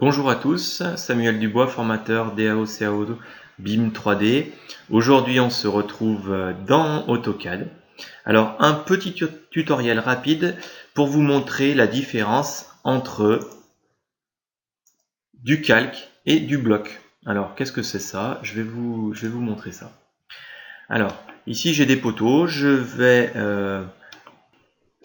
Bonjour à tous, Samuel Dubois, formateur DAO CAO BIM 3D. Aujourd'hui, on se retrouve dans AutoCAD. Alors, un petit tutoriel rapide pour vous montrer la différence entre du calque et du bloc. Alors, qu'est-ce que c'est ça? Je vais vous montrer ça. Alors, ici, j'ai des poteaux. Je vais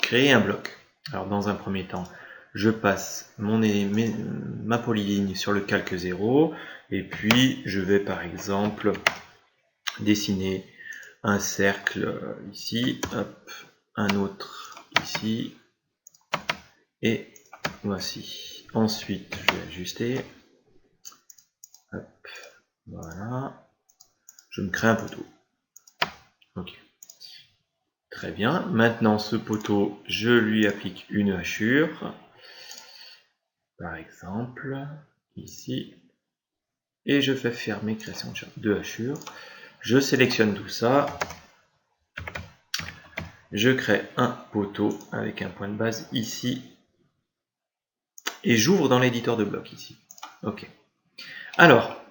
créer un bloc. Alors, dans un premier temps, je passe ma polyligne sur le calque 0 et puis je vais par exemple dessiner un cercle ici, hop, un autre ici et voici. Ensuite, je vais ajuster, hop, voilà, je me crée un poteau. Ok. Très bien, maintenant ce poteau, je lui applique une hachure. Par exemple, ici, et je fais fermer création de hachure. Je sélectionne tout ça, je crée un poteau avec un point de base ici, et j'ouvre dans l'éditeur de blocs ici. Ok. Alors,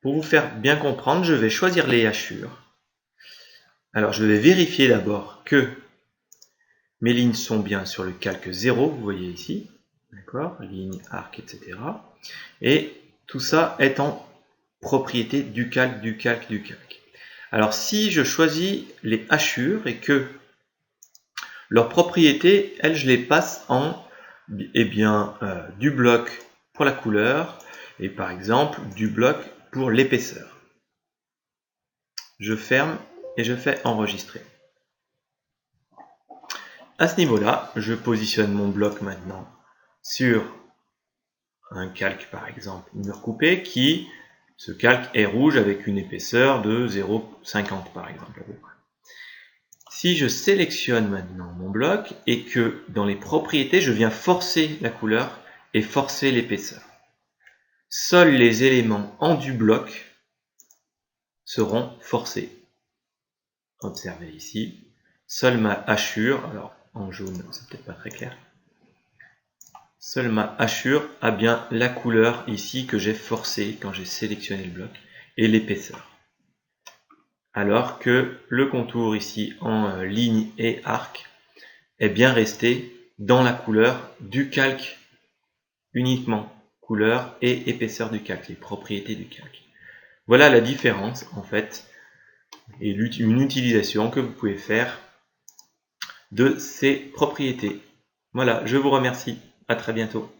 pour vous faire bien comprendre, je vais choisir les hachures. Alors, je vais vérifier d'abord que mes lignes sont bien sur le calque 0, vous voyez ici, d'accord, ligne, arc, etc. Et tout ça est en propriété du calque, du calque, du calque. Alors si je choisis les hachures et que leurs propriétés, elles, je les passe en du bloc pour la couleur et par exemple du bloc pour l'épaisseur. Je ferme et je fais enregistrer. À ce niveau-là, je positionne mon bloc maintenant sur un calque par exemple mur coupé ce calque est rouge avec une épaisseur de 0,50 par exemple. Si je sélectionne maintenant mon bloc et que dans les propriétés, je viens forcer la couleur et forcer l'épaisseur, seuls les éléments en du bloc seront forcés. Observez ici, seule ma hachure, alors en jaune c'est peut-être pas très clair, seule ma hachure a bien la couleur ici que j'ai forcée quand j'ai sélectionné le bloc et l'épaisseur. Alors que le contour ici en ligne et arc est bien resté dans la couleur du calque uniquement, couleur et épaisseur du calque, les propriétés du calque. Voilà la différence en fait et une utilisation que vous pouvez faire de ces propriétés. Voilà, je vous remercie, à très bientôt.